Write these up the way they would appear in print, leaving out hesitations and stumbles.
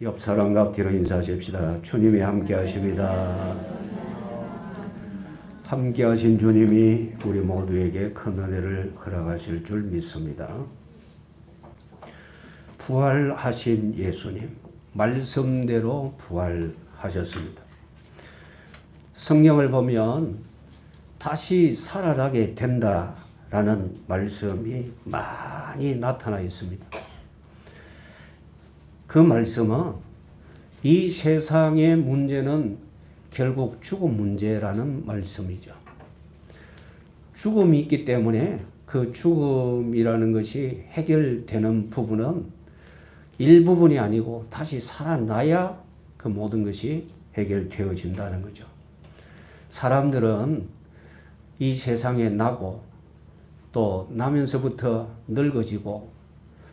옆 사람과 앞뒤로 인사하십시다. 주님이 함께 하십니다. 함께 하신 주님이 우리 모두에게 큰 은혜를 허락하실 줄 믿습니다. 부활하신 예수님, 말씀대로 부활하셨습니다. 성경을 보면 다시 살아나게 된다라는 말씀이 많이 나타나 있습니다. 그 말씀은 이 세상의 문제는 결국 죽음 문제라는 말씀이죠. 죽음이 있기 때문에 그 죽음이라는 것이 해결되는 부분은 일부분이 아니고 다시 살아나야 그 모든 것이 해결되어진다는 거죠. 사람들은 이 세상에 나고 또 나면서부터 늙어지고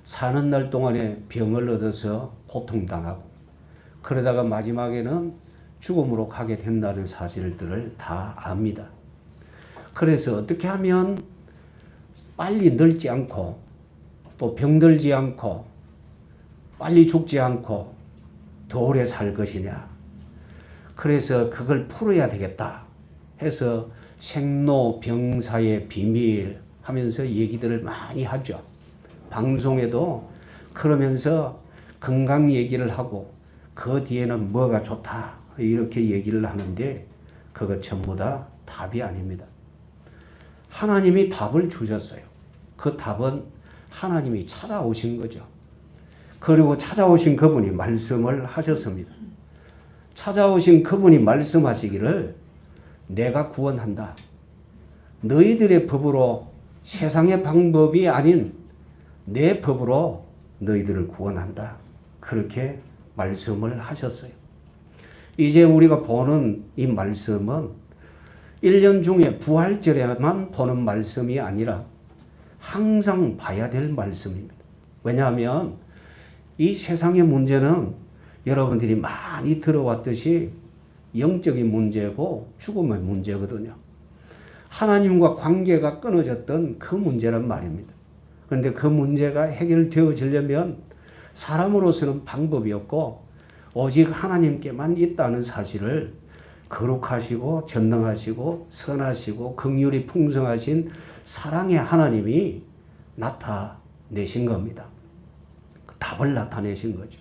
사는 날 동안에 병을 얻어서 고통당하고 그러다가 마지막에는 죽음으로 가게 된다는 사실들을 다 압니다. 그래서 어떻게 하면 빨리 늙지 않고 또 병들지 않고 빨리 죽지 않고 더 오래 살 것이냐. 그래서 그걸 풀어야 되겠다 해서 생로병사의 비밀 하면서 얘기들을 많이 하죠. 방송에도 그러면서 건강 얘기를 하고 그 뒤에는 뭐가 좋다 이렇게 얘기를 하는데 그거 전부 다 답이 아닙니다. 하나님이 답을 주셨어요. 그 답은 하나님이 찾아오신 거죠. 그리고 찾아오신 그분이 말씀을 하셨습니다. 찾아오신 그분이 말씀하시기를 내가 구원한다. 너희들의 법으로 세상의 방법이 아닌 내 법으로 너희들을 구원한다. 그렇게 말씀을 하셨어요. 이제 우리가 보는 이 말씀은 1년 중에 부활절에만 보는 말씀이 아니라 항상 봐야 될 말씀입니다. 왜냐하면 이 세상의 문제는 여러분들이 많이 들어왔듯이 영적인 문제고 죽음의 문제거든요. 하나님과 관계가 끊어졌던 그 문제란 말입니다. 그런데 그 문제가 해결되어지려면 사람으로서는 방법이 없고 오직 하나님께만 있다는 사실을 거룩하시고 전능하시고 선하시고 긍휼이 풍성하신 사랑의 하나님이 나타내신 겁니다. 답을 나타내신 거죠.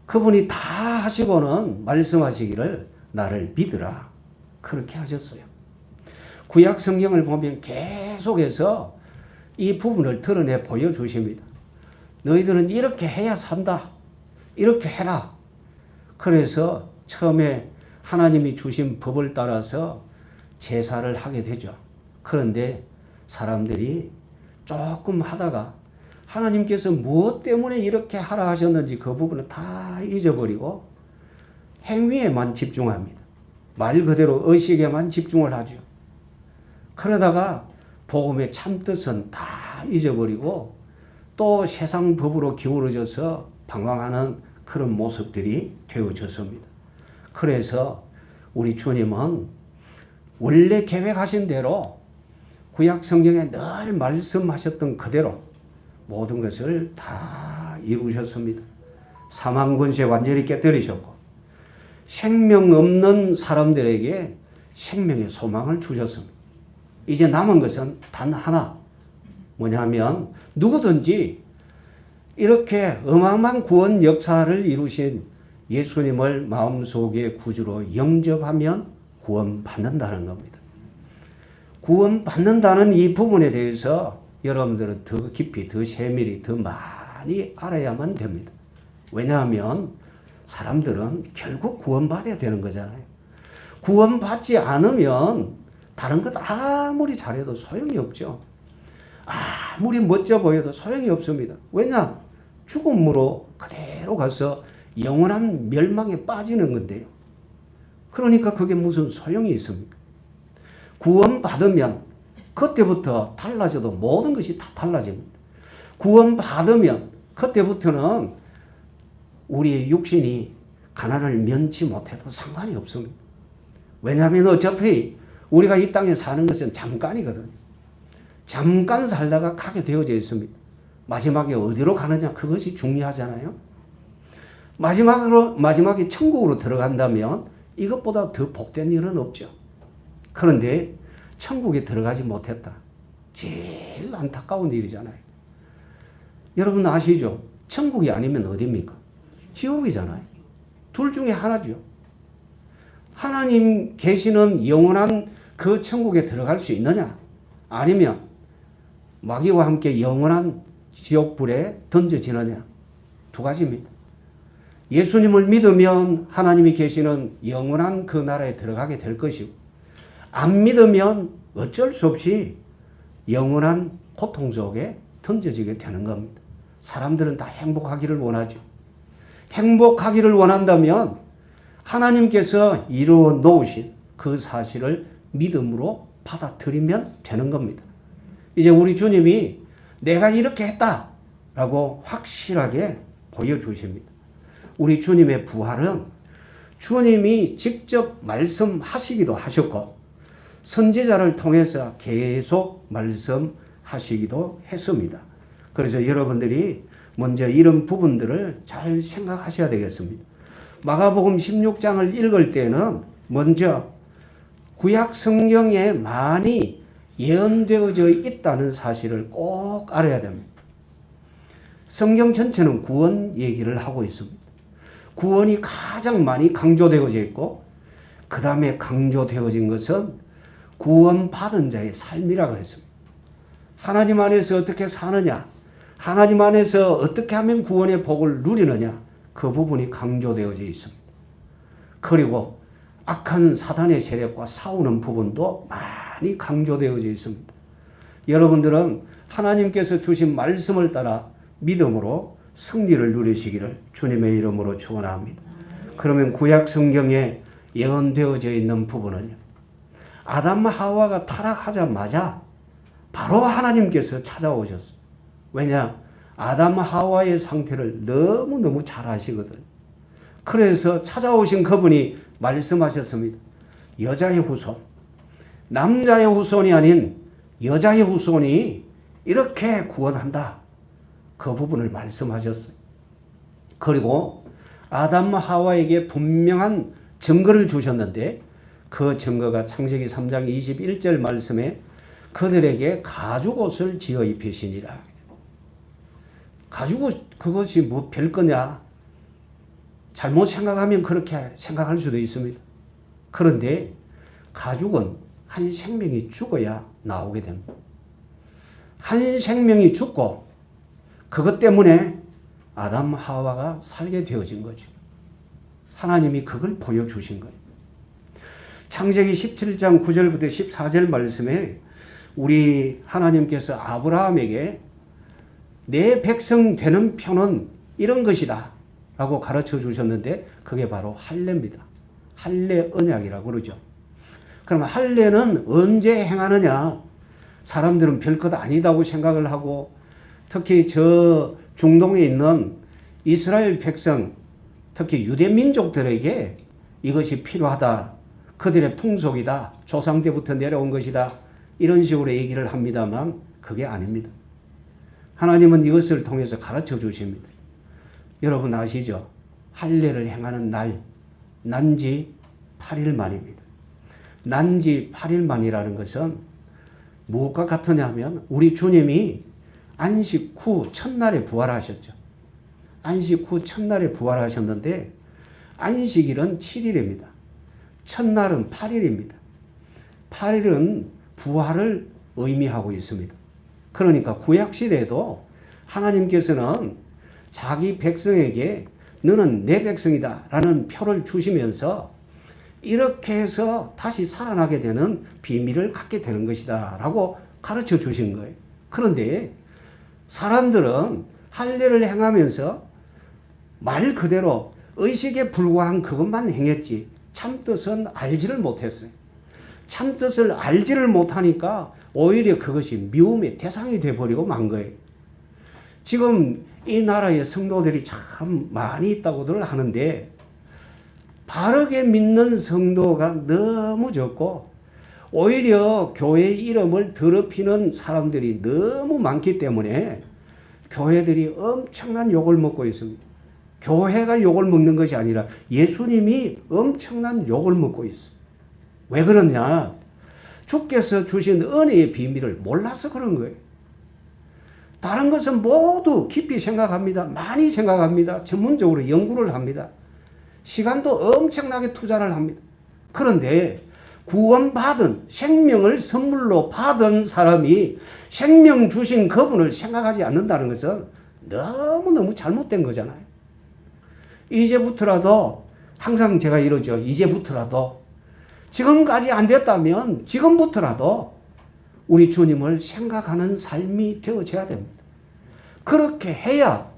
그분이 다 하시고는 말씀하시기를 나를 믿으라. 그렇게 하셨어요. 구약 성경을 보면 계속해서 이 부분을 드러내 보여주십니다. 너희들은 이렇게 해야 산다. 이렇게 해라. 그래서 처음에 하나님이 주신 법을 따라서 제사를 하게 되죠. 그런데 사람들이 조금 하다가 하나님께서 무엇 때문에 이렇게 하라 하셨는지 그 부분을 다 잊어버리고 행위에만 집중합니다. 말 그대로 의식에만 집중을 하죠. 그러다가 복음의 참뜻은 다 잊어버리고 또 세상 법으로 기울어져서 방황하는 그런 모습들이 되어졌습니다. 그래서 우리 주님은 원래 계획하신 대로 구약 성경에 늘 말씀하셨던 그대로 모든 것을 다 이루셨습니다. 사망 권세 완전히 깨뜨리셨고 생명 없는 사람들에게 생명의 소망을 주셨습니다. 이제 남은 것은 단 하나 뭐냐면 누구든지 이렇게 어마어마한 구원 역사를 이루신 예수님을 마음속에 구주로 영접하면 구원받는다는 겁니다. 구원받는다는 이 부분에 대해서 여러분들은 더 깊이, 더 세밀히, 더 많이 알아야만 됩니다. 왜냐하면 사람들은 결국 구원받아야 되는 거잖아요. 구원받지 않으면 다른 것 아무리 잘해도 소용이 없죠. 아무리 멋져 보여도 소용이 없습니다. 왜냐? 죽음으로 그대로 가서 영원한 멸망에 빠지는 건데요. 그러니까 그게 무슨 소용이 있습니까? 구원받으면 그때부터 달라져도 모든 것이 다 달라집니다. 구원받으면 그때부터는 우리의 육신이 가난을 면치 못해도 상관이 없습니다. 왜냐하면 어차피 우리가 이 땅에 사는 것은 잠깐이거든요. 잠깐 살다가 가게 되어져 있습니다. 마지막에 어디로 가느냐 그것이 중요하잖아요. 마지막에 천국으로 들어간다면 이것보다 더 복된 일은 없죠. 그런데 천국에 들어가지 못했다. 제일 안타까운 일이잖아요. 여러분 아시죠? 천국이 아니면 어디입니까? 지옥이잖아요. 둘 중에 하나죠. 하나님 계시는 영원한 그 천국에 들어갈 수 있느냐? 아니면 마귀와 함께 영원한 지옥불에 던져지느냐? 두 가지입니다. 예수님을 믿으면 하나님이 계시는 영원한 그 나라에 들어가게 될 것이고, 안 믿으면 어쩔 수 없이 영원한 고통 속에 던져지게 되는 겁니다. 사람들은 다 행복하기를 원하죠. 행복하기를 원한다면 하나님께서 이루어 놓으신 그 사실을 믿음으로 받아들이면 되는 겁니다. 이제 우리 주님이 내가 이렇게 했다라고 확실하게 보여주십니다. 우리 주님의 부활은 주님이 직접 말씀하시기도 하셨고 선지자를 통해서 계속 말씀하시기도 했습니다. 그래서 여러분들이 먼저 이런 부분들을 잘 생각하셔야 되겠습니다. 마가복음 16장을 읽을 때는 먼저 구약 성경에 많이 예언되어져 있다는 사실을 꼭 알아야 됩니다. 성경 전체는 구원 얘기를 하고 있습니다. 구원이 가장 많이 강조되어져 있고 그 다음에 강조되어진 것은 구원받은 자의 삶이라고 했습니다. 하나님 안에서 어떻게 사느냐, 하나님 안에서 어떻게 하면 구원의 복을 누리느냐, 그 부분이 강조되어져 있습니다. 그리고 악한 사단의 세력과 싸우는 부분도 많이 강조되어져 있습니다. 여러분들은 하나님께서 주신 말씀을 따라 믿음으로 승리를 누리시기를 주님의 이름으로 축원합니다. 그러면 구약 성경에 예언되어져 있는 부분은요, 아담 하와가 타락하자마자 바로 하나님께서 찾아오셨어요. 왜냐? 아담 하와의 상태를 너무너무 잘 아시거든요. 그래서 찾아오신 그분이 말씀하셨습니다. 여자의 후손, 남자의 후손이 아닌 여자의 후손이 이렇게 구원한다. 그 부분을 말씀하셨어요. 그리고 아담 하와에게 분명한 증거를 주셨는데 그 증거가 창세기 3장 21절 말씀에 그들에게 가죽옷을 지어 입히시니라. 가죽옷 그것이 뭐 별거냐? 잘못 생각하면 그렇게 생각할 수도 있습니다. 그런데 가죽은 한 생명이 죽어야 나오게 됩니다. 한 생명이 죽고 그것 때문에 아담 하와가 살게 되어진 거죠. 하나님이 그걸 보여주신 거예요. 창세기 17장 9절부터 14절 말씀에 우리 하나님께서 아브라함에게 내 백성 되는 표는 이런 것이다 라고 가르쳐 주셨는데 그게 바로 할례입니다. 할례 언약이라고 그러죠. 그럼 할례는 언제 행하느냐? 사람들은 별것 아니다고 생각을 하고 특히 저 중동에 있는 이스라엘 백성, 특히 유대 민족들에게 이것이 필요하다. 그들의 풍속이다. 조상 때부터 내려온 것이다. 이런 식으로 얘기를 합니다만 그게 아닙니다. 하나님은 이것을 통해서 가르쳐 주십니다. 여러분 아시죠? 할례를 행하는 날, 난지 8일 만입니다. 난지 8일 만이라는 것은 무엇과 같으냐면 우리 주님이 안식 후 첫날에 부활하셨죠. 안식 후 첫날에 부활하셨는데 안식일은 7일입니다. 첫날은 8일입니다. 8일은 부활을 의미하고 있습니다. 그러니까 구약시대에도 하나님께서는 자기 백성에게 너는 내 백성이다 라는 표를 주시면서 이렇게 해서 다시 살아나게 되는 비밀을 갖게 되는 것이다 라고 가르쳐 주신 거예요. 그런데 사람들은 할례를 행하면서 말 그대로 의식에 불과한 그것만 행했지 참뜻은 알지를 못했어요. 참뜻을 알지를 못하니까 오히려 그것이 미움의 대상이 되어버리고 만 거예요. 지금 이 나라에 성도들이 참 많이 있다고들 하는데 바르게 믿는 성도가 너무 적고 오히려 교회 이름을 더럽히는 사람들이 너무 많기 때문에 교회들이 엄청난 욕을 먹고 있습니다. 교회가 욕을 먹는 것이 아니라 예수님이 엄청난 욕을 먹고 있어요. 왜 그러냐? 주께서 주신 은혜의 비밀을 몰라서 그런 거예요. 다른 것은 모두 깊이 생각합니다. 많이 생각합니다. 전문적으로 연구를 합니다. 시간도 엄청나게 투자를 합니다. 그런데 구원받은 생명을 선물로 받은 사람이 생명 주신 그분을 생각하지 않는다는 것은 너무너무 잘못된 거잖아요. 이제부터라도 항상 제가 이러죠. 이제부터라도 지금까지 안 됐다면 지금부터라도 우리 주님을 생각하는 삶이 되어져야 됩니다. 그렇게 해야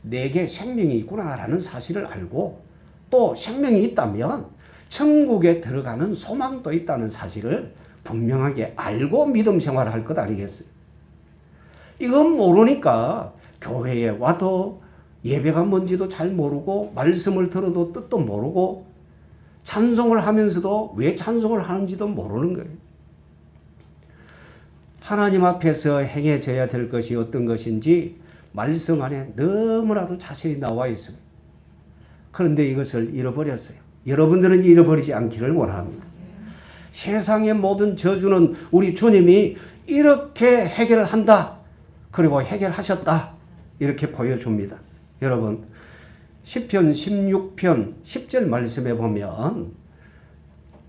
내게 생명이 있구나라는 사실을 알고 또 생명이 있다면 천국에 들어가는 소망도 있다는 사실을 분명하게 알고 믿음 생활을 할 것 아니겠어요? 이건 모르니까 교회에 와도 예배가 뭔지도 잘 모르고 말씀을 들어도 뜻도 모르고 찬송을 하면서도 왜 찬송을 하는지도 모르는 거예요. 하나님 앞에서 행해져야 될 것이 어떤 것인지 말씀 안에 너무나도 자세히 나와 있습니다. 그런데 이것을 잃어버렸어요. 여러분들은 잃어버리지 않기를 원합니다. 세상의 모든 저주는 우리 주님이 이렇게 해결한다. 그리고 해결하셨다. 이렇게 보여줍니다. 여러분 시편 16편 10절 말씀에 보면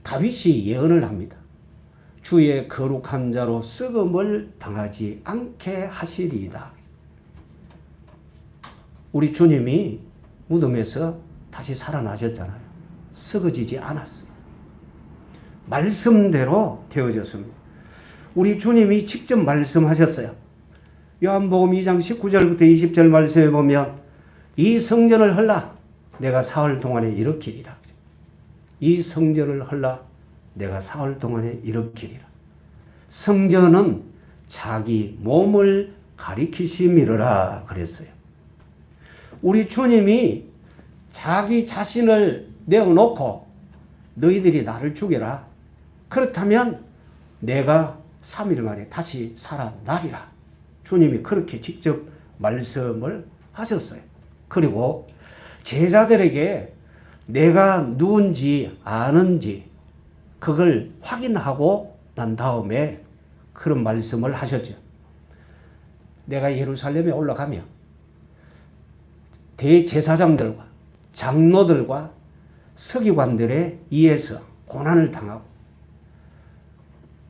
다윗이 예언을 합니다. 주의 거룩한 자로 썩음을 당하지 않게 하시리이다. 우리 주님이 무덤에서 다시 살아나셨잖아요. 썩어지지 않았어요. 말씀대로 되어졌습니다. 우리 주님이 직접 말씀하셨어요. 요한복음 2장 19절부터 20절 말씀에 보면 이 성전을 헐라 내가 사흘 동안에 일으키리라. 이 성전을 헐라 내가 사흘 동안에 일으키리라. 성전은 자기 몸을 가리키심이라 그랬어요. 우리 주님이 자기 자신을 내어놓고 너희들이 나를 죽여라. 그렇다면 내가 3일 만에 다시 살아나리라. 주님이 그렇게 직접 말씀을 하셨어요. 그리고 제자들에게 내가 누군지 아는지 그걸 확인하고 난 다음에 그런 말씀을 하셨죠. 내가 예루살렘에 올라가며 대제사장들과 장로들과 서기관들에 의해서 고난을 당하고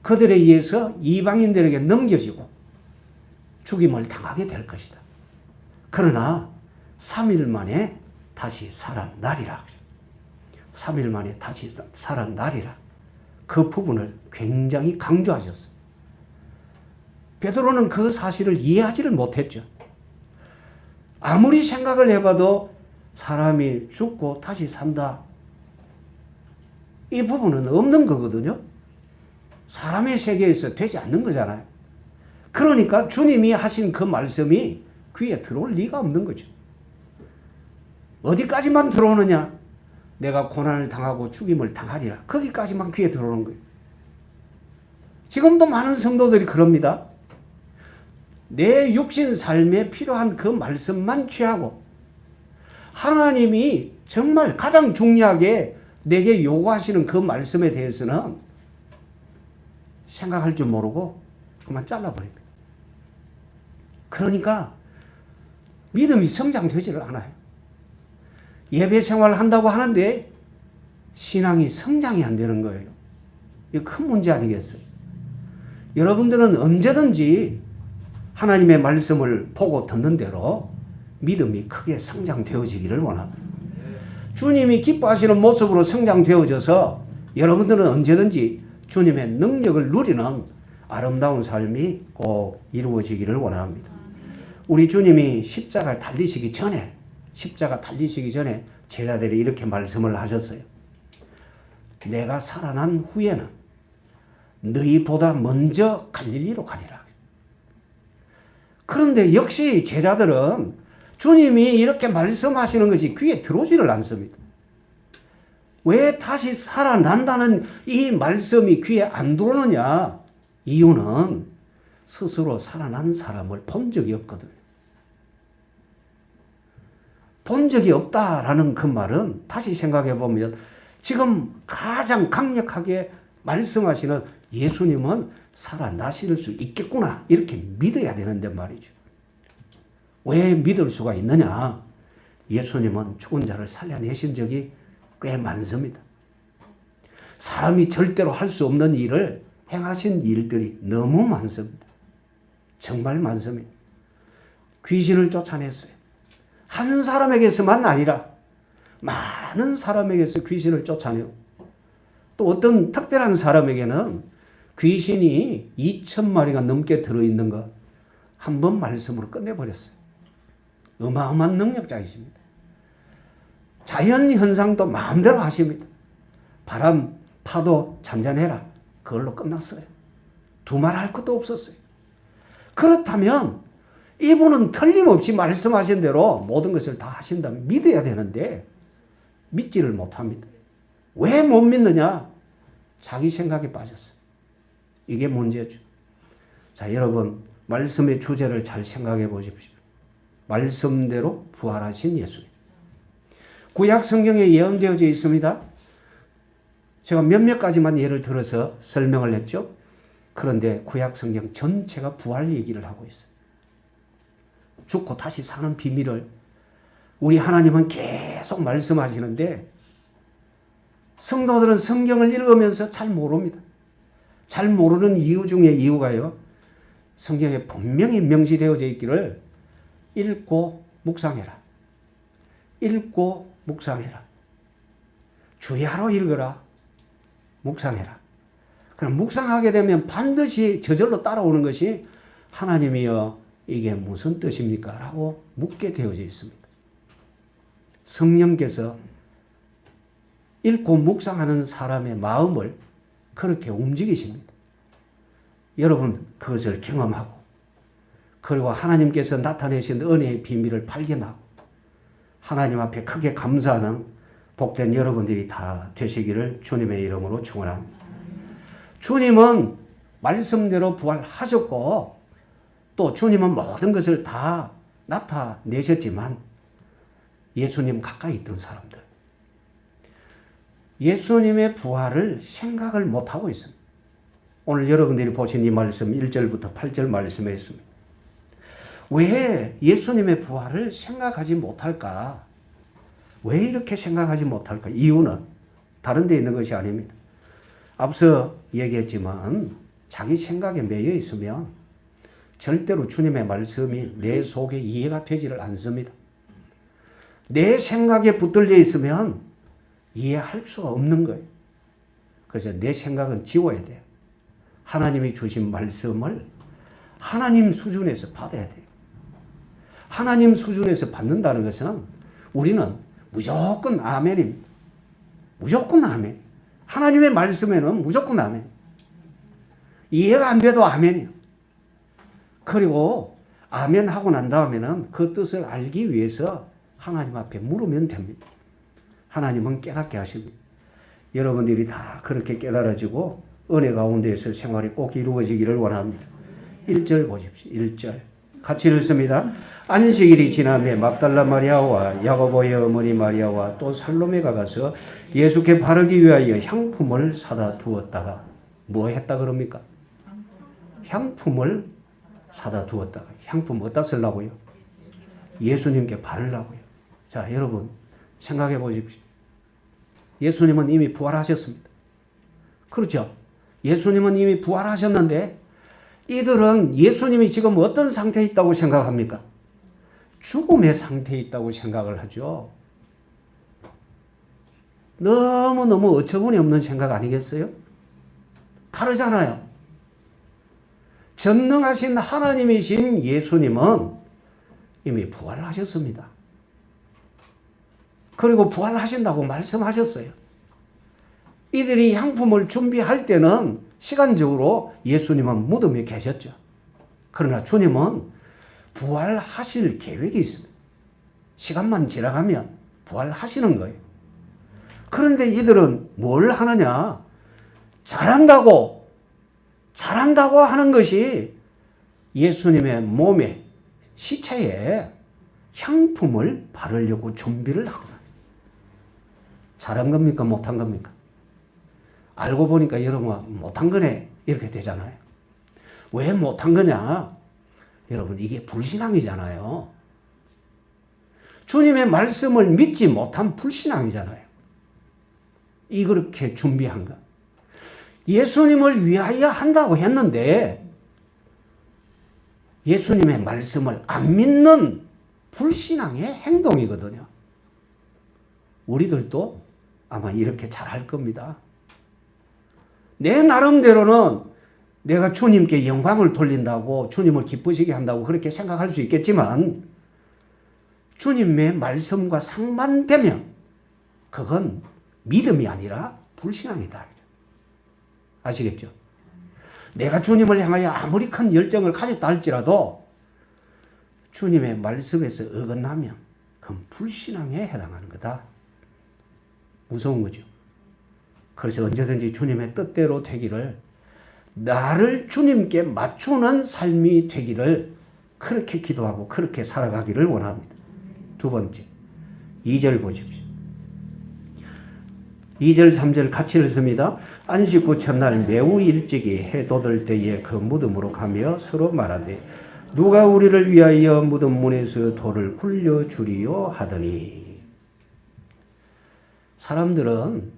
그들에 의해서 이방인들에게 넘겨지고 죽임을 당하게 될 것이다. 그러나 3일 만에 다시 살아나리라. 3일 만에 다시 살아나리라. 그 부분을 굉장히 강조하셨어요. 베드로는 그 사실을 이해하지를 못했죠. 아무리 생각을 해봐도 사람이 죽고 다시 산다. 이 부분은 없는 거거든요. 사람의 세계에서 되지 않는 거잖아요. 그러니까 주님이 하신 그 말씀이 귀에 들어올 리가 없는 거죠. 어디까지만 들어오느냐? 내가 고난을 당하고 죽임을 당하리라. 거기까지만 귀에 들어오는 거예요. 지금도 많은 성도들이 그럽니다. 내 육신 삶에 필요한 그 말씀만 취하고 하나님이 정말 가장 중요하게 내게 요구하시는 그 말씀에 대해서는 생각할 줄 모르고 그만 잘라버립니다. 그러니까 믿음이 성장되지를 않아요. 예배 생활을 한다고 하는데 신앙이 성장이 안 되는 거예요. 이거 큰 문제 아니겠어요? 여러분들은 언제든지 하나님의 말씀을 보고 듣는 대로 믿음이 크게 성장되어지기를 원합니다. 주님이 기뻐하시는 모습으로 성장되어져서 여러분들은 언제든지 주님의 능력을 누리는 아름다운 삶이 꼭 이루어지기를 원합니다. 우리 주님이 십자가 달리시기 전에 제자들이 이렇게 말씀을 하셨어요. 내가 살아난 후에는 너희보다 먼저 갈릴리로 가리라. 그런데 역시 제자들은 주님이 이렇게 말씀하시는 것이 귀에 들어오지를 않습니다. 왜 다시 살아난다는 이 말씀이 귀에 안 들어오느냐? 이유는 스스로 살아난 사람을 본 적이 없거든요. 본 적이 없다라는 그 말은 다시 생각해 보면 지금 가장 강력하게 말씀하시는 예수님은 살아나실 수 있겠구나 이렇게 믿어야 되는데 말이죠. 왜 믿을 수가 있느냐? 예수님은 죽은 자를 살려내신 적이 꽤 많습니다. 사람이 절대로 할 수 없는 일을 행하신 일들이 너무 많습니다. 정말 많습니다. 귀신을 쫓아냈어요. 한 사람에게서만 아니라 많은 사람에게서 귀신을 쫓아내고 또 어떤 특별한 사람에게는 귀신이 2,000마리가 넘게 들어있는 것 한 번 말씀으로 끝내버렸어요. 어마어마한 능력자이십니다. 자연 현상도 마음대로 하십니다. 바람, 파도 잔잔해라. 그걸로 끝났어요. 두말할 것도 없었어요. 그렇다면 이분은 틀림없이 말씀하신 대로 모든 것을 다 하신다면 믿어야 되는데 믿지를 못합니다. 왜 못 믿느냐? 자기 생각에 빠졌어요. 이게 문제죠. 자, 여러분 말씀의 주제를 잘 생각해 보십시오. 말씀대로 부활하신 예수님. 구약 성경에 예언되어져 있습니다. 제가 몇몇 가지만 예를 들어서 설명을 했죠. 그런데 구약 성경 전체가 부활 얘기를 하고 있어요. 죽고 다시 사는 비밀을 우리 하나님은 계속 말씀하시는데 성도들은 성경을 읽으면서 잘 모릅니다. 잘 모르는 이유 중에 이유가요. 성경에 분명히 명시되어져 있기를 읽고 묵상해라. 읽고 묵상해라. 주야로 읽어라. 묵상해라. 그럼 묵상하게 되면 반드시 저절로 따라오는 것이 하나님이여 이게 무슨 뜻입니까? 라고 묻게 되어져 있습니다. 성령께서 읽고 묵상하는 사람의 마음을 그렇게 움직이십니다. 여러분 그것을 경험하고 그리고 하나님께서 나타내신 은혜의 비밀을 발견하고 하나님 앞에 크게 감사하는 복된 여러분들이 다 되시기를 주님의 이름으로 축원합니다. 주님은 말씀대로 부활하셨고 또 주님은 모든 것을 다 나타내셨지만 예수님 가까이 있던 사람들 예수님의 부활을 생각을 못하고 있습니다. 오늘 여러분들이 보신 이 말씀 1절부터 8절 말씀에 있습니다. 왜 예수님의 부활을 생각하지 못할까? 왜 이렇게 생각하지 못할까? 이유는 다른 데 있는 것이 아닙니다. 앞서 얘기했지만 자기 생각에 매여 있으면 절대로 주님의 말씀이 내 속에 이해가 되지를 않습니다. 내 생각에 붙들려 있으면 이해할 수가 없는 거예요. 그래서 내 생각은 지워야 돼요. 하나님이 주신 말씀을 하나님 수준에서 받아야 돼요. 하나님 수준에서 받는다는 것은 우리는 무조건 아멘입니다. 무조건 아멘. 하나님의 말씀에는 무조건 아멘. 이해가 안 돼도 아멘이에요. 그리고 아멘 하고 난 다음에는 그 뜻을 알기 위해서 하나님 앞에 물으면 됩니다. 하나님은 깨닫게 하십니다. 여러분들이 다 그렇게 깨달아지고 은혜 가운데에서 생활이 꼭 이루어지기를 원합니다. 1절 보십시오. 1절 같이 읽습니다. 안식일이 지나매 막달라 마리아와 야고보의 어머니 마리아와 또 살로메가 가서 예수께 바르기 위하여 향품을 사다 두었다가 뭐 했다 그럽니까? 향품을 사다 두었다가 향품 어디다 쓰려고요? 예수님께 바르려고요. 자, 여러분 생각해 보십시오. 예수님은 이미 부활하셨습니다. 그렇죠? 예수님은 이미 부활하셨는데 이들은 예수님이 지금 어떤 상태에 있다고 생각합니까? 죽음의 상태에 있다고 생각을 하죠. 너무너무 어처구니 없는 생각 아니겠어요? 다르잖아요. 전능하신 하나님이신 예수님은 이미 부활하셨습니다. 그리고 부활하신다고 말씀하셨어요. 이들이 향품을 준비할 때는 시간적으로 예수님은 무덤에 계셨죠. 그러나 주님은 부활하실 계획이 있습니다. 시간만 지나가면 부활하시는 거예요. 그런데 이들은 뭘 하느냐? 잘한다고 하는 것이 예수님의 몸에, 시체에 향품을 바르려고 준비를 하더라. 잘한 겁니까? 못한 겁니까? 알고 보니까 여러분 못한 거네 이렇게 되잖아요. 왜 못한 거냐? 여러분 이게 불신앙이잖아요. 주님의 말씀을 믿지 못한 불신앙이잖아요. 이렇게 준비한 거. 예수님을 위하여 한다고 했는데 예수님의 말씀을 안 믿는 불신앙의 행동이거든요. 우리들도 아마 이렇게 잘할 겁니다. 내 나름대로는 내가 주님께 영광을 돌린다고 주님을 기쁘시게 한다고 그렇게 생각할 수 있겠지만 주님의 말씀과 상반되면 그건 믿음이 아니라 불신앙이다. 아시겠죠? 내가 주님을 향하여 아무리 큰 열정을 가졌다 할지라도 주님의 말씀에서 어긋나면 그건 불신앙에 해당하는 거다. 무서운 거죠. 그래서 언제든지 주님의 뜻대로 되기를, 나를 주님께 맞추는 삶이 되기를 그렇게 기도하고 그렇게 살아가기를 원합니다. 두 번째, 2절 보십시오. 2절 3절 같이 읽습니다. 안식 후 첫날 매우 일찍이 해 돋을 때에 그 무덤으로 가며 서로 말하되 누가 우리를 위하여 무덤 문에서 돌을 굴려주리요 하더니. 사람들은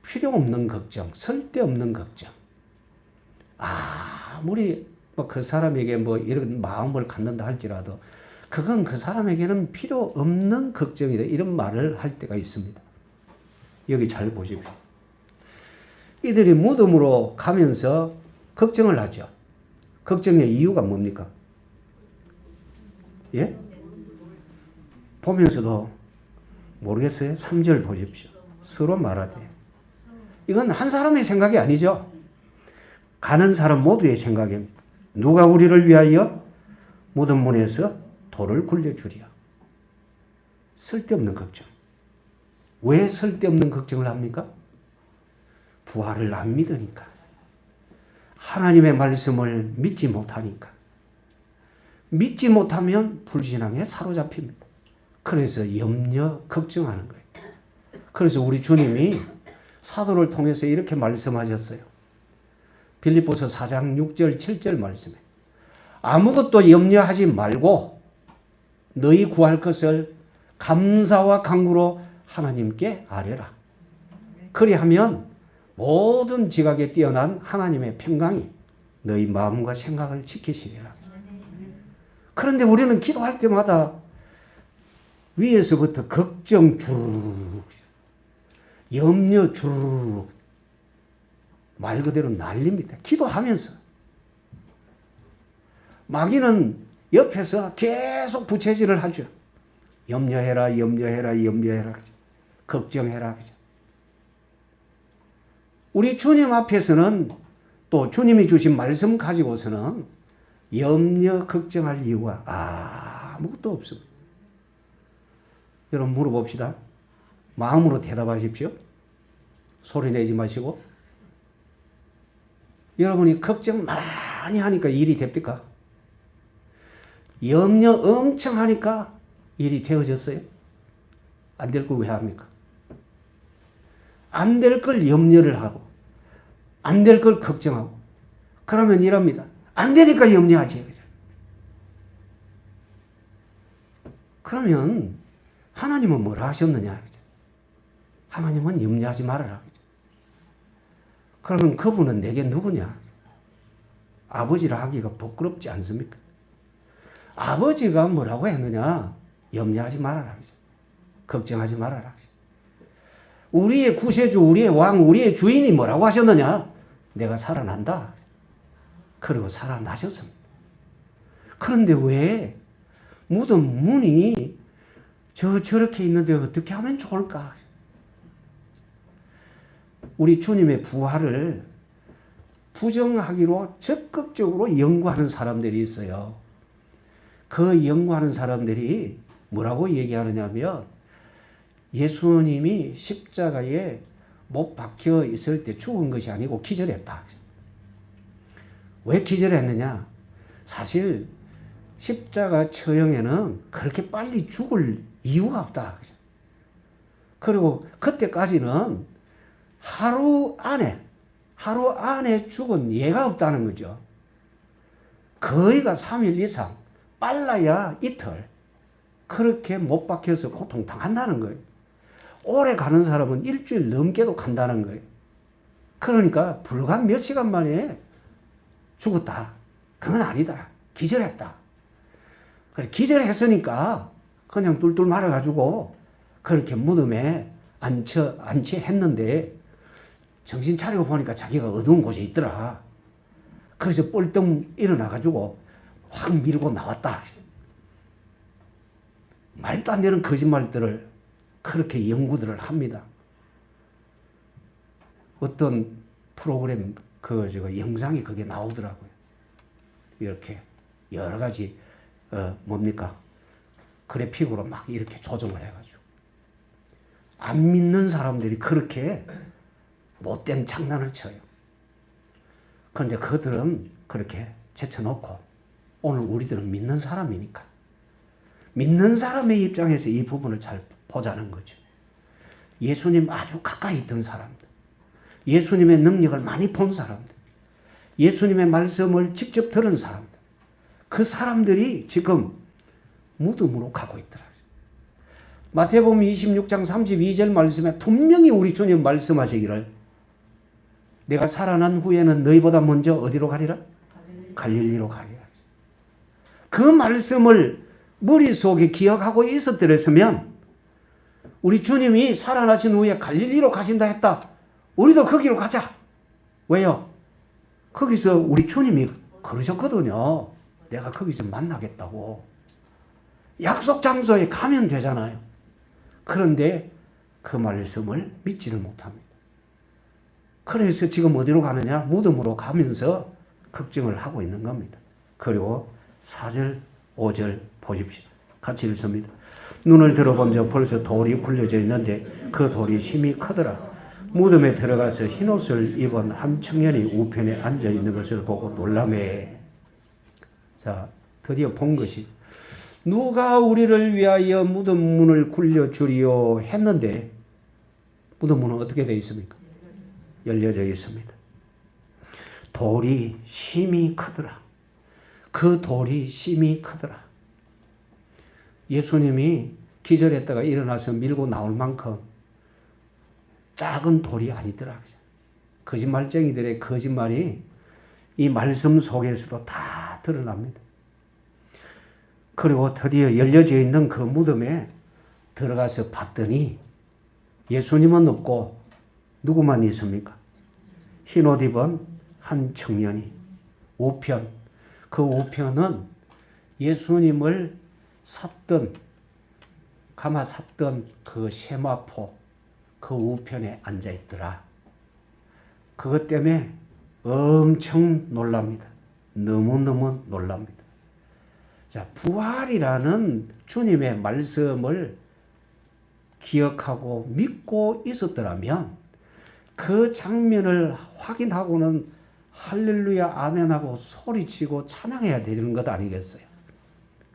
필요 없는 걱정, 쓸데없는 걱정, 아무리 그 사람에게 이런 마음을 갖는다 할지라도 그건 그 사람에게는 필요 없는 걱정이다, 이런 말을 할 때가 있습니다. 여기 잘 보십시오. 이들이 무덤으로 가면서 걱정을 하죠. 걱정의 이유가 뭡니까? 예? 보면서도 모르겠어요. 3절 보십시오. 서로 말하되. 이건 한 사람의 생각이 아니죠. 가는 사람 모두의 생각입니다. 누가 우리를 위하여 무덤 문에서 돌을 굴려주리야. 쓸데없는 걱정. 왜 쓸데없는 걱정을 합니까? 부활을 안 믿으니까. 하나님의 말씀을 믿지 못하니까. 믿지 못하면 불신앙에 사로잡힙니다. 그래서 염려, 걱정하는 거예요. 그래서 우리 주님이 사도를 통해서 이렇게 말씀하셨어요. 빌립보서 4장 6절 7절 말씀에 아무것도 염려하지 말고 너희 구할 것을 감사와 간구로 하나님께 아뢰라. 그리하면 모든 지각에 뛰어난 하나님의 평강이 너희 마음과 생각을 지키시리라. 그런데 우리는 기도할 때마다 위에서부터 걱정 주르륵, 염려 주르륵, 말 그대로 난립니다. 기도하면서. 마귀는 옆에서 계속 부채질을 하죠. 염려해라, 염려해라, 염려해라. 걱정해라. 우리 주님 앞에서는 또 주님이 주신 말씀 가지고서는 염려, 걱정할 이유가 아무것도 없습니다. 여러분 물어봅시다. 마음으로 대답하십시오. 소리 내지 마시고. 여러분이 걱정 많이 하니까 일이 됩니까? 염려 엄청 하니까 일이 되어졌어요? 안 될 걸 왜 합니까? 안 될 걸 염려를 하고 안 될 걸 걱정하고 그러면 이럽니다. 안 되니까 염려하지. 그러면 하나님은 뭐라 하셨느냐? 하나님은 염려하지 말아라. 그러면 그분은 내게 누구냐? 아버지라 하기가 부끄럽지 않습니까? 아버지가 뭐라고 했느냐? 염려하지 말아라. 걱정하지 말아라. 우리의 구세주, 우리의 왕, 우리의 주인이 뭐라고 하셨느냐? 내가 살아난다. 그리고 살아나셨습니다. 그런데 왜 무덤 문이 저렇게 있는데 어떻게 하면 좋을까? 우리 주님의 부활을 부정하기로 적극적으로 연구하는 사람들이 있어요. 그 연구하는 사람들이 뭐라고 얘기하느냐면 예수님이 십자가에 못 박혀 있을 때 죽은 것이 아니고 기절했다. 왜 기절했느냐? 사실 십자가 처형에는 그렇게 빨리 죽을 이유가 없다. 그리고 그때까지는 하루 안에 죽은 예가 없다는 거죠. 거의가 3일 이상, 빨라야 이틀. 그렇게 못 박혀서 고통당한다는 거예요. 오래 가는 사람은 일주일 넘게도 간다는 거예요. 그러니까 불과 몇 시간 만에 죽었다. 그건 아니다. 기절했다. 그래, 기절했으니까 그냥 뚫뚫 말아가지고 그렇게 무덤에 안치했는데 정신 차리고 보니까 자기가 어두운 곳에 있더라. 그래서 뻘떡 일어나가지고 확 밀고 나왔다. 말도 안 되는 거짓말들을 그렇게 연구들을 합니다. 어떤 프로그램 영상이 그게 나오더라고요. 이렇게 여러 가지 그래픽으로 막 이렇게 조정을 해가지고 안 믿는 사람들이 그렇게 못된 장난을 쳐요. 그런데 그들은 그렇게 제쳐놓고 오늘 우리들은 믿는 사람이니까 믿는 사람의 입장에서 이 부분을 잘 보자는 거죠. 예수님 아주 가까이 있던 사람들, 예수님의 능력을 많이 본 사람들, 예수님의 말씀을 직접 들은 사람들, 그 사람들이 지금 무덤으로 가고 있더라. 마태복음 26장 32절 말씀에 분명히 우리 주님 말씀하시기를 내가 살아난 후에는 너희보다 먼저 어디로 가리라? 갈릴리로 가리라. 그 말씀을 머릿속에 기억하고 있었더랬으면 우리 주님이 살아나신 후에 갈릴리로 가신다 했다. 우리도 거기로 가자. 왜요? 거기서 우리 주님이 그러셨거든요. 내가 거기서 만나겠다고. 약속 장소에 가면 되잖아요. 그런데 그 말씀을 믿지를 못합니다. 그래서 지금 어디로 가느냐? 무덤으로 가면서 걱정을 하고 있는 겁니다. 그리고 4절, 5절 보십시오. 같이 읽습니다. 눈을 들어본즉 벌써 돌이 굴려져 있는데 그 돌이 심히 크더라. 무덤에 들어가서 흰옷을 입은 한 청년이 우편에 앉아 있는 것을 보고 놀라매. 자, 드디어 본 것이 누가 우리를 위하여 무덤 문을 굴려주리요 했는데 무덤 문은 어떻게 되어 있습니까? 열려져 있습니다. 돌이 심히 크더라. 그 돌이 심히 크더라. 예수님이 기절했다가 일어나서 밀고 나올 만큼 작은 돌이 아니더라. 거짓말쟁이들의 거짓말이 이 말씀 속에서도 다 드러납니다. 그리고 드디어 열려져 있는 그 무덤에 들어가서 봤더니 예수님은 없고 누구만 있습니까? 흰옷 입은 한 청년이 우편, 그 우편은 예수님을 감아 샀던 그 세마포 그 우편에 앉아 있더라. 그것 때문에 엄청 놀랍니다. 너무너무 놀랍니다. 자, 부활이라는 주님의 말씀을 기억하고 믿고 있었더라면 그 장면을 확인하고는 할렐루야 아멘하고 소리치고 찬양해야 되는 것 아니겠어요?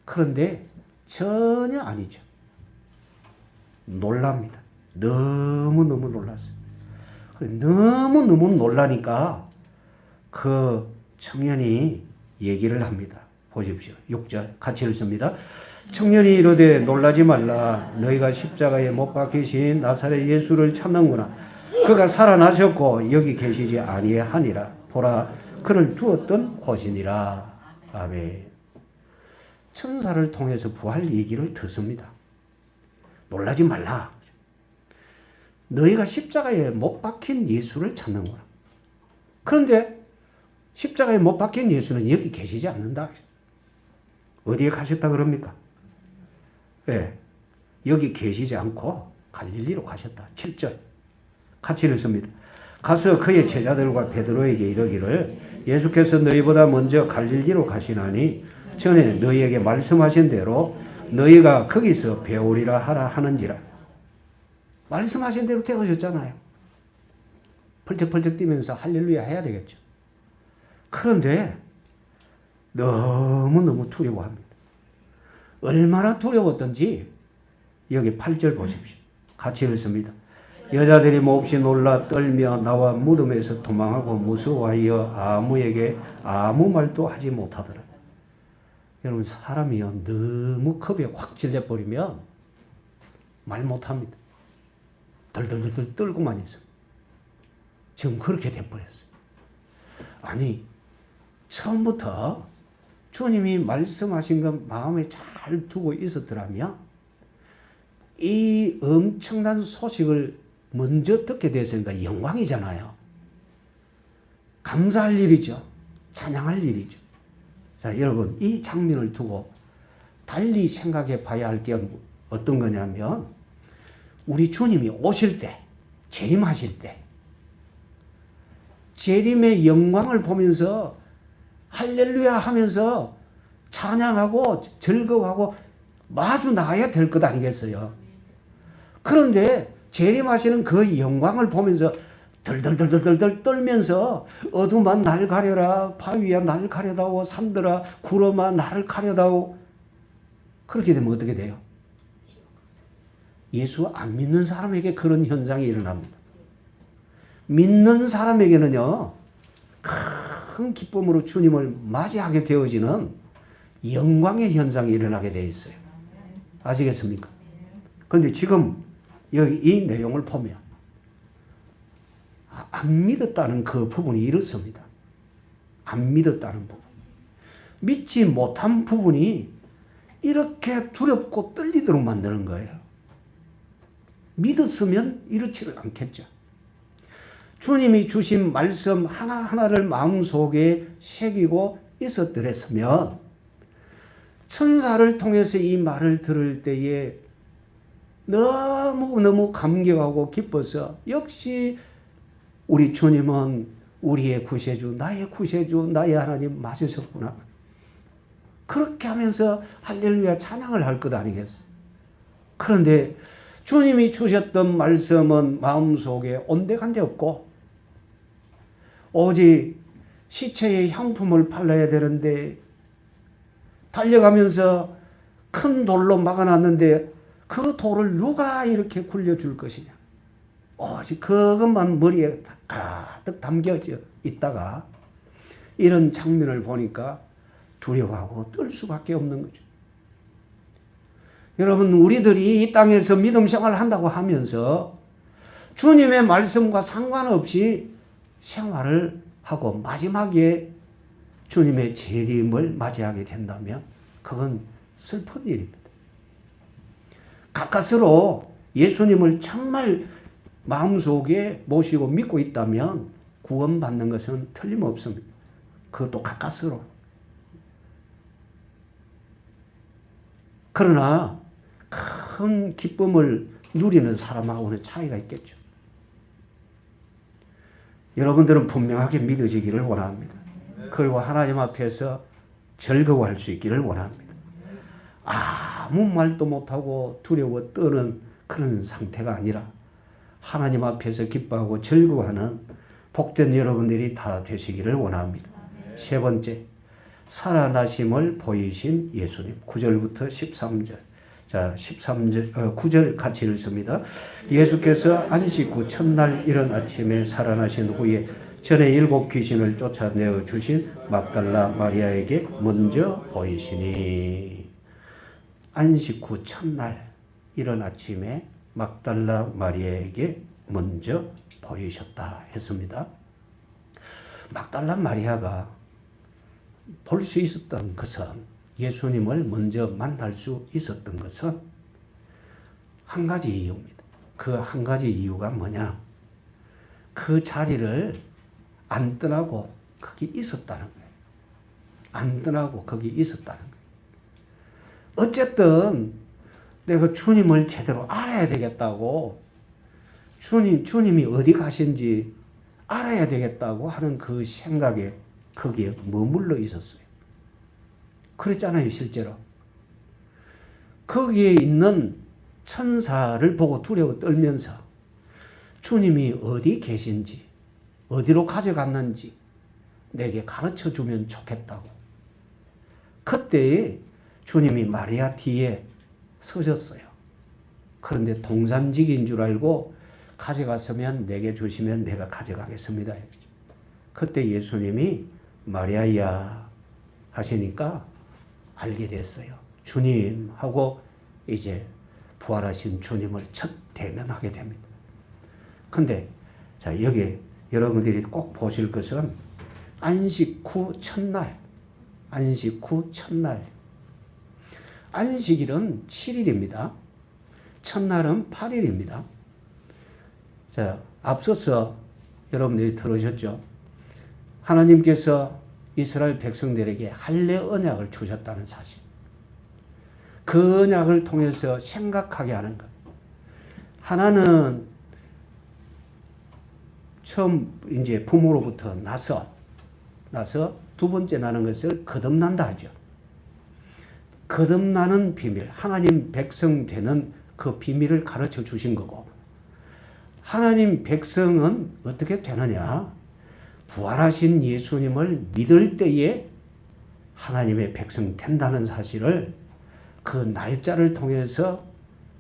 그런데 전혀 아니죠. 놀랍니다. 너무너무 놀랐어요. 너무너무 놀라니까 그 청년이 얘기를 합니다. 보십시오. 6절 같이 읽습니다. 청년이 이르되 놀라지 말라. 너희가 십자가에 못 박히신 나사렛 예수를 찾는구나. 그가 살아나셨고 여기 계시지 아니하니라. 보라 그를 두었던 곳이니라. 아멘. 천사를 통해서 부활 얘기를 듣습니다. 놀라지 말라. 너희가 십자가에 못 박힌 예수를 찾는구나. 그런데 십자가에 못 박힌 예수는 여기 계시지 않는다. 어디에 가셨다 그럽니까? 네, 여기 계시지 않고 갈릴리로 가셨다. 7절 같이 읽습니다. 가서 그의 제자들과 베드로에게 이르기를 예수께서 너희보다 먼저 갈릴리로 가시나니 전에 너희에게 말씀하신 대로 너희가 거기서 배우리라 하라 하는지라. 말씀하신 대로 되어졌잖아요. 펄쩍펄쩍 뛰면서 할렐루야 해야 되겠죠. 그런데 너무너무 두려워합니다. 얼마나 두려웠던지 여기 8절 보십시오. 같이 읽습니다. 여자들이 몹시 놀라 떨며 나와 무덤에서 도망하고 무서워하여 아무에게 아무 말도 하지 못하더라. 여러분, 사람이요 너무 겁에 확 질려버리면 말 못합니다. 덜덜덜 떨고만 있어. 지금 그렇게 돼버렸어요. 아니, 처음부터 주님이 말씀하신 것 마음에 잘 두고 있었더라면 이 엄청난 소식을 먼저 듣게 됐으니까 영광이잖아요. 감사할 일이죠. 찬양할 일이죠. 자, 여러분, 이 장면을 두고 달리 생각해 봐야 할 게 어떤 거냐면, 우리 주님이 오실 때, 재림하실 때, 재림의 영광을 보면서 할렐루야 하면서 찬양하고 즐거워하고 마주 나가야 될 것 아니겠어요? 그런데 재림하시는 그 영광을 보면서 덜덜덜덜덜 떨면서 어둠아 날 가려라, 바위야 날 가려다오, 산들아 구름아 나를 가려다오. 그렇게 되면 어떻게 돼요? 예수 안 믿는 사람에게 그런 현상이 일어납니다. 믿는 사람에게는요, 큰 기쁨으로 주님을 맞이하게 되어지는 영광의 현상이 일어나게 되어 있어요. 아시겠습니까? 그런데 지금 여기 이 내용을 보면 안 믿었다는 그 부분이 이렇습니다. 안 믿었다는 부분. 믿지 못한 부분이 이렇게 두렵고 떨리도록 만드는 거예요. 믿었으면 이렇지를 않겠죠. 주님이 주신 말씀 하나하나를 마음속에 새기고 있었더랬으면 천사를 통해서 이 말을 들을 때에 너무너무 감격하고 기뻐서 역시 우리 주님은 우리의 구세주, 나의 구세주, 나의 하나님 맞으셨구나. 그렇게 하면서 할렐루야 찬양을 할 것 아니겠어요? 그런데 주님이 주셨던 말씀은 마음속에 온데간데 없고 오직 시체의 향품을 팔아야 되는데 달려가면서 큰 돌로 막아놨는데 그 돌을 누가 이렇게 굴려줄 것이냐. 오직 그것만 머리에 가득 담겨져 있다가 이런 장면을 보니까 두려워하고 떨 수밖에 없는 거죠. 여러분, 우리들이 이 땅에서 믿음 생활을 한다고 하면서 주님의 말씀과 상관없이 생활을 하고 마지막에 주님의 재림을 맞이하게 된다면 그건 슬픈 일입니다. 가까스로 예수님을 정말 마음속에 모시고 믿고 있다면 구원받는 것은 틀림없습니다. 그것도 가까스로. 그러나 큰 기쁨을 누리는 사람하고는 차이가 있겠죠. 여러분들은 분명하게 믿어지기를 원합니다. 그리고 하나님 앞에서 즐거워할 수 있기를 원합니다. 아무 말도 못하고 두려워 떠는 그런 상태가 아니라 하나님 앞에서 기뻐하고 즐거워하는 복된 여러분들이 다 되시기를 원합니다. 세 번째, 살아나심을 보이신 예수님. 9절부터 13절. 자, 9절 같이 읽습니다. 예수께서 안식 후 첫날 이른 아침에 살아나신 후에 전에 7 귀신을 쫓아내어 주신 막달라 마리아에게 먼저 보이시니. 안식 후 첫날 이른 아침에 막달라 마리아에게 먼저 보이셨다 했습니다. 막달라 마리아가 볼 수 있었던 것은, 예수님을 먼저 만날 수 있었던 것은 한 가지 이유입니다. 그 한 가지 이유가 뭐냐? 그 자리를 안 떠나고 거기 있었다는 거예요. 안 떠나고 거기 있었다는 거예요. 어쨌든 내가 주님을 제대로 알아야 되겠다고, 주님이 어디 가신지 알아야 되겠다고 하는 그 생각에 거기에 머물러 있었어요. 그랬잖아요, 실제로. 거기에 있는 천사를 보고 두려워 떨면서 주님이 어디 계신지, 어디로 가져갔는지 내게 가르쳐 주면 좋겠다고. 그때 주님이 마리아 뒤에 서셨어요. 그런데 동산직인 줄 알고 가져갔으면 내게 주시면 내가 가져가겠습니다. 그때 예수님이 마리아야 하시니까 알게 됐어요. 주님 하고 이제 부활하신 주님을 첫 대면하게 됩니다. 근데 자, 여기 여러분들이 꼭 보실 것은 안식 후 첫날, 안식 후 첫날. 안식일은 7일입니다. 첫날은 8일입니다. 자, 앞서서 여러분들이 들으셨죠? 하나님께서 이스라엘 백성들에게 할례 언약을 주셨다는 사실. 그 언약을 통해서 생각하게 하는 것. 하나는 처음 이제 부모로부터 나서 두 번째 나는 것을 거듭난다 하죠. 거듭나는 비밀, 하나님 백성 되는 그 비밀을 가르쳐 주신 거고, 하나님 백성은 어떻게 되느냐? 부활하신 예수님을 믿을 때에 하나님의 백성 된다는 사실을 그 날짜를 통해서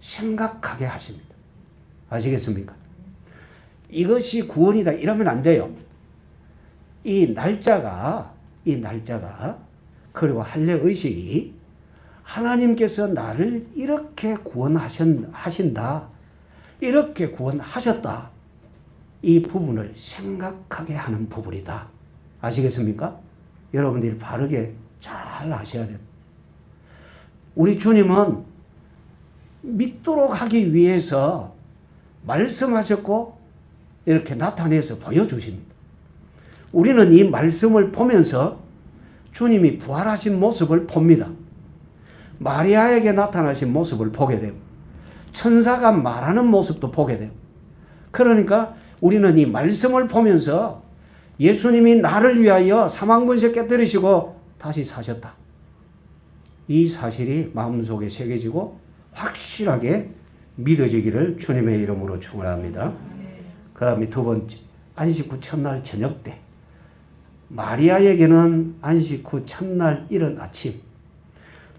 생각하게 하십니다. 아시겠습니까? 이것이 구원이다 이러면 안 돼요. 이 날짜가 그리고 할례 의식이 하나님께서 나를 이렇게 구원하신다, 이렇게 구원하셨다, 이 부분을 생각하게 하는 부분이다. 아시겠습니까? 여러분들이 바르게 잘 아셔야 됩니다. 우리 주님은 믿도록 하기 위해서 말씀하셨고 이렇게 나타내서 보여주십니다. 우리는 이 말씀을 보면서 주님이 부활하신 모습을 봅니다. 마리아에게 나타나신 모습을 보게 되고 천사가 말하는 모습도 보게 되고, 그러니까 우리는 이 말씀을 보면서 예수님이 나를 위하여 사망권세 깨뜨리시고 다시 사셨다, 이 사실이 마음속에 새겨지고 확실하게 믿어지기를 주님의 이름으로 축원합니다. 그 다음에 두 번째, 안식 후 첫날 저녁 때. 마리아에게는 안식 후 첫날 이른 아침,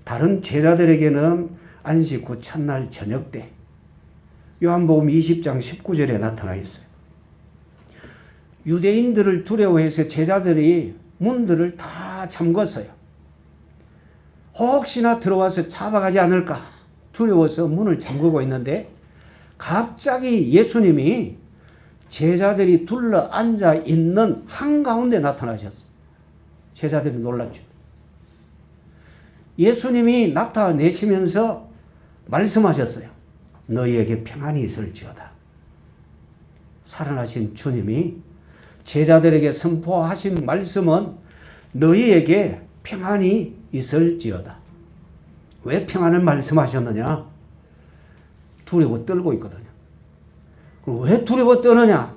다른 제자들에게는 안식 후 첫날 저녁 때. 요한복음 20장 19절에 나타나 있어요. 유대인들을 두려워해서 제자들이 문들을 다 잠궜어요. 혹시나 들어와서 잡아가지 않을까 두려워서 문을 잠그고 있는데 갑자기 예수님이 제자들이 둘러 앉아 있는 한가운데 나타나셨어요. 제자들이 놀랐죠. 예수님이 나타내시면서 말씀하셨어요. 너희에게 평안이 있을지어다. 살아나신 주님이 제자들에게 선포하신 말씀은 너희에게 평안이 있을지어다. 왜 평안을 말씀하셨느냐? 두려워 떨고 있거든요. 왜 두려워 떠느냐?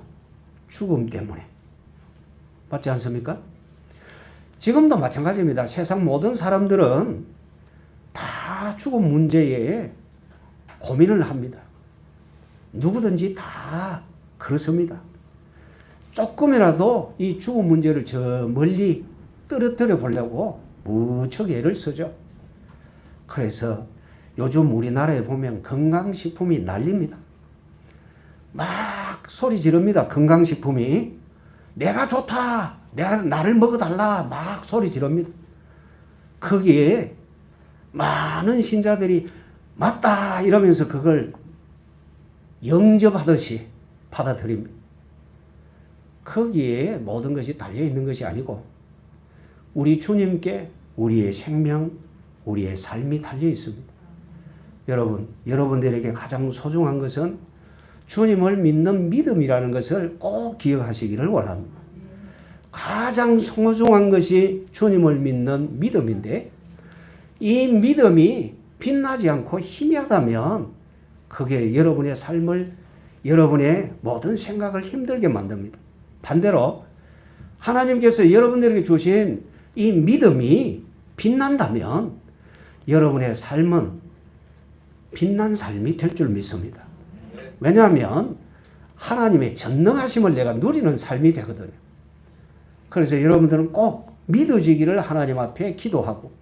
죽음 때문에. 맞지 않습니까? 지금도 마찬가지입니다. 세상 모든 사람들은 다 죽음 문제에 고민을 합니다. 누구든지 다 그렇습니다. 조금이라도 이 죽음 문제를 저 멀리 떨어뜨려 보려고 무척 애를 쓰죠. 그래서 요즘 우리나라에 보면 건강식품이 난립니다. 막 소리 지릅니다. 건강식품이 내가 좋다, 나를 먹어달라 막 소리 지릅니다. 거기에 많은 신자들이 맞다 이러면서 그걸 영접하듯이 받아들입니다. 거기에 모든 것이 달려있는 것이 아니고 우리 주님께 우리의 생명, 우리의 삶이 달려 있습니다. 여러분들에게 가장 소중한 것은 주님을 믿는 믿음이라는 것을 꼭 기억하시기를 원합니다. 가장 소중한 것이 주님을 믿는 믿음인데, 이 믿음이 빛나지 않고 희미하다면 그게 여러분의 삶을, 여러분의 모든 생각을 힘들게 만듭니다. 반대로 하나님께서 여러분들에게 주신 이 믿음이 빛난다면 여러분의 삶은 빛난 삶이 될 줄 믿습니다. 왜냐하면 하나님의 전능하심을 내가 누리는 삶이 되거든요. 그래서 여러분들은 꼭 믿어지기를 하나님 앞에 기도하고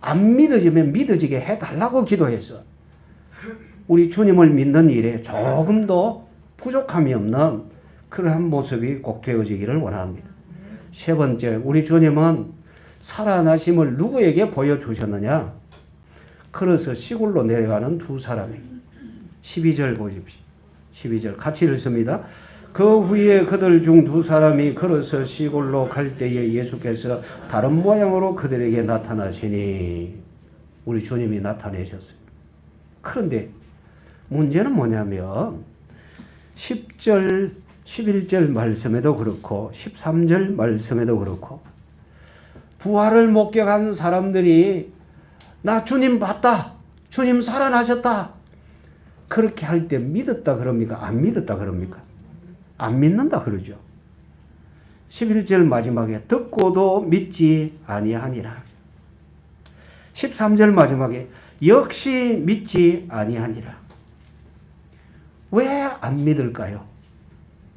안 믿어지면 믿어지게 해달라고 기도했어. 우리 주님을 믿는 일에 조금도 부족함이 없는 그러한 모습이 꼭 되어지기를 원합니다. 세 번째, 우리 주님은 살아나심을 누구에게 보여주셨느냐? 걸어서 시골로 내려가는 두 사람에게. 12절 보십시오. 12절 같이 읽습니다. 그 후에 그들 중 두 사람이 걸어서 시골로 갈 때에 예수께서 다른 모양으로 그들에게 나타나시니, 우리 주님이 나타내셨어요. 그런데 문제는 뭐냐면 10절, 11절 말씀에도 그렇고 13절 말씀에도 그렇고 부활을 목격한 사람들이 나 주님 봤다, 주님 살아나셨다, 그렇게 할 때 믿었다 그럽니까? 안 믿었다 그럽니까? 안 믿는다 그러죠. 11절 마지막에 듣고도 믿지 아니하니라. 13절 마지막에 역시 믿지 아니하니라. 왜 안 믿을까요?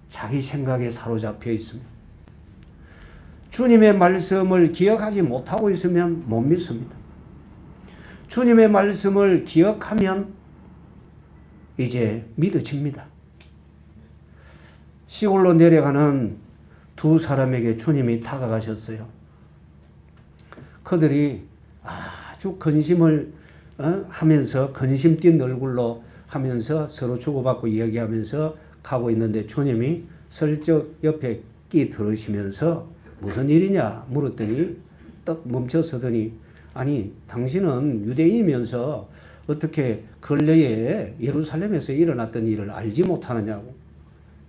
자기 생각에 사로잡혀 있습니다. 주님의 말씀을 기억하지 못하고 있으면 못 믿습니다. 주님의 말씀을 기억하면 이제 믿어집니다. 시골로 내려가는 두 사람에게 주님이 다가가셨어요. 그들이 아주 근심을 하면서 근심 띈 얼굴로 하면서 서로 주고받고 이야기하면서 가고 있는데 주님이 슬쩍 옆에 끼 들으시면서 무슨 일이냐 물었더니 떡 멈춰서더니 아니 당신은 유대인이면서 어떻게 근래에 예루살렘에서 일어났던 일을 알지 못하느냐고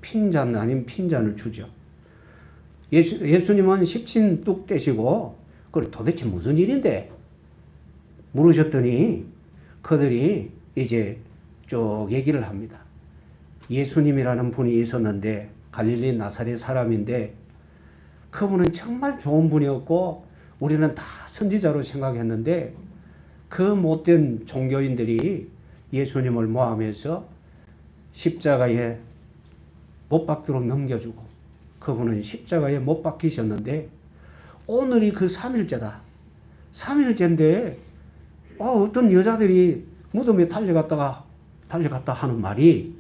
핀잔 아닌 핀잔을 주죠. 예수님은 십신 뚝 떼시고 그걸 도대체 무슨 일인데 물으셨더니 그들이 이제 쭉 얘기를 합니다. 예수님이라는 분이 있었는데 갈릴리 나사렛 사람인데 그분은 정말 좋은 분이었고 우리는 다 선지자로 생각했는데 그 못된 종교인들이 예수님을 모함해서 십자가에 못 박도록 넘겨주고 그분은 십자가에 못 박히셨는데 오늘이 그 3일째다. 3일째인데 어떤 여자들이 무덤에 달려갔다 하는 말이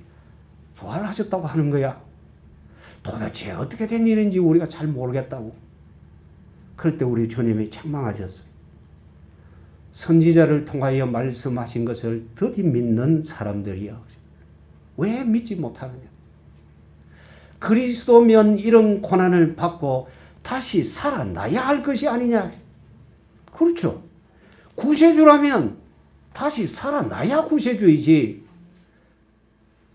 부활하셨다고 하는 거야. 도대체 어떻게 된 일인지 우리가 잘 모르겠다고. 그럴 때 우리 주님이 책망하셨어요. 선지자를 통하여 말씀하신 것을 더디 믿는 사람들이야. 왜 믿지 못하느냐. 그리스도면 이런 고난을 받고 다시 살아나야 할 것이 아니냐. 그렇죠. 구세주라면 다시 살아나야 구세주이지.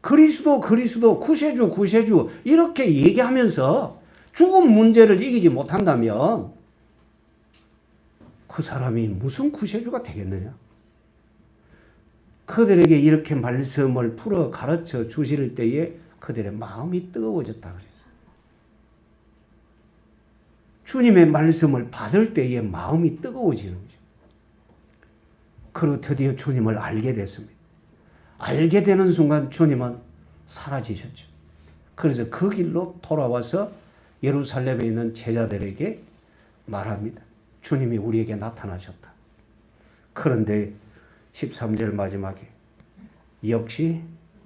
그리스도 구세주 이렇게 얘기하면서 죽음 문제를 이기지 못한다면 그 사람이 무슨 구세주가 되겠느냐. 그들에게 이렇게 말씀을 풀어 가르쳐 주실 때에 그들의 마음이 뜨거워졌다 그랬어요. 주님의 말씀을 받을 때에 마음이 뜨거워지는 거죠. 그리고 드디어 주님을 알게 됐습니다. 알게 되는 순간 주님은 사라지셨죠. 그래서 그 길로 돌아와서 예루살렘에 있는 제자들에게 말합니다. 주님이 우리에게 나타나셨다. 그런데 13절 마지막에 역시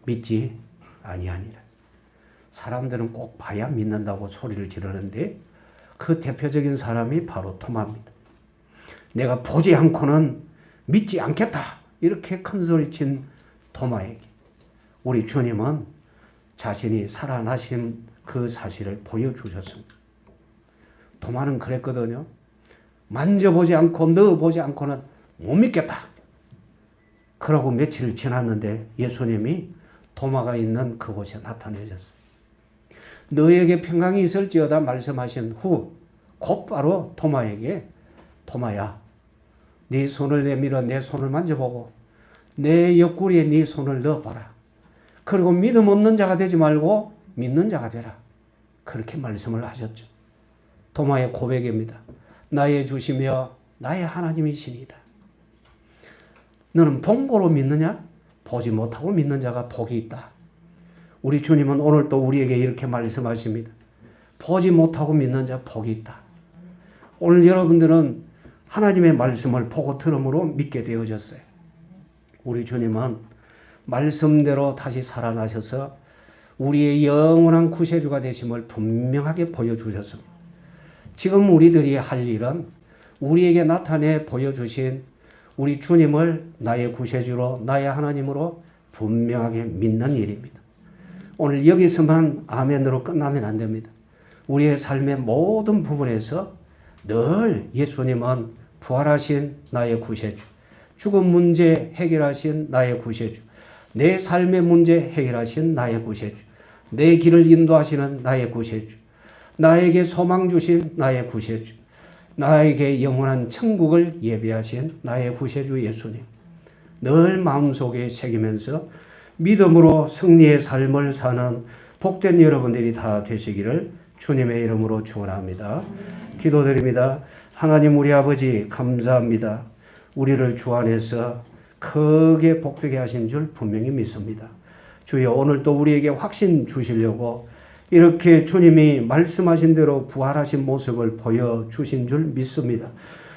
믿지 아니하니라. 사람들은 꼭 봐야 믿는다고 소리를 지르는데 그 대표적인 사람이 바로 토마입니다. 내가 보지 않고는 믿지 않겠다. 이렇게 큰 소리친 토마에게 우리 주님은 자신이 살아나신 그 사실을 보여주셨습니다. 토마는 그랬거든요. 만져보지 않고 넣어보지 않고는 못 믿겠다. 그러고 며칠 지났는데 예수님이 토마가 있는 그곳에 나타내셨어요. 너에게 평강이 있을지어다 말씀하신 후 곧바로 토마에게 토마야 네 손을 내밀어 내 손을 만져보고 내 옆구리에 네 손을 넣어봐라. 그리고 믿음 없는 자가 되지 말고 믿는 자가 되라. 그렇게 말씀을 하셨죠. 토마의 고백입니다. 나의 주시며 나의 하나님이시니이다. 너는 본고로 믿느냐? 보지 못하고 믿는 자가 복이 있다. 우리 주님은 오늘 또 우리에게 이렇게 말씀하십니다. 보지 못하고 믿는 자 복이 있다. 오늘 여러분들은 하나님의 말씀을 보고 들음으로 믿게 되어졌어요. 우리 주님은 말씀대로 다시 살아나셔서 우리의 영원한 구세주가 되심을 분명하게 보여주셨습니다. 지금 우리들이 할 일은 우리에게 나타내 보여주신 우리 주님을 나의 구세주로 나의 하나님으로 분명하게 믿는 일입니다. 오늘 여기서만 아멘으로 끝나면 안 됩니다. 우리의 삶의 모든 부분에서 늘 예수님은 부활하신 나의 구세주, 죽음 문제 해결하신 나의 구세주, 내 삶의 문제 해결하신 나의 구세주, 내 길을 인도하시는 나의 구세주, 나에게 소망 주신 나의 구세주, 나에게 영원한 천국을 예비하신 나의 구세주 예수님, 늘 마음속에 새기면서 믿음으로 승리의 삶을 사는 복된 여러분들이 다 되시기를 주님의 이름으로 축원합니다. 기도드립니다. 하나님 우리 아버지 감사합니다. 우리를 주 안에서 크게 복되게 하신 줄 분명히 믿습니다. 주여 오늘 또 우리에게 확신 주시려고 이렇게 주님이 말씀하신 대로 부활하신 모습을 보여주신 줄 믿습니다.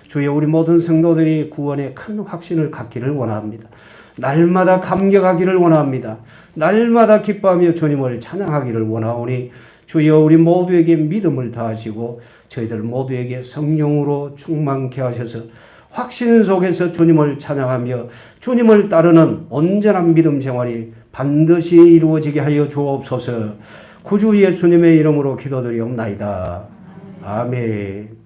주여 우리 모든 성도들이 구원에 큰 확신을 갖기를 원합니다. 날마다 감격하기를 원합니다. 날마다 기뻐하며 주님을 찬양하기를 원하오니 주여 우리 모두에게 믿음을 다하시고 저희들 모두에게 성령으로 충만케 하셔서 확신 속에서 주님을 찬양하며 주님을 따르는 온전한 믿음 생활이 반드시 이루어지게 하여 주옵소서. 구주 예수님의 이름으로 기도드리옵나이다. 아멘.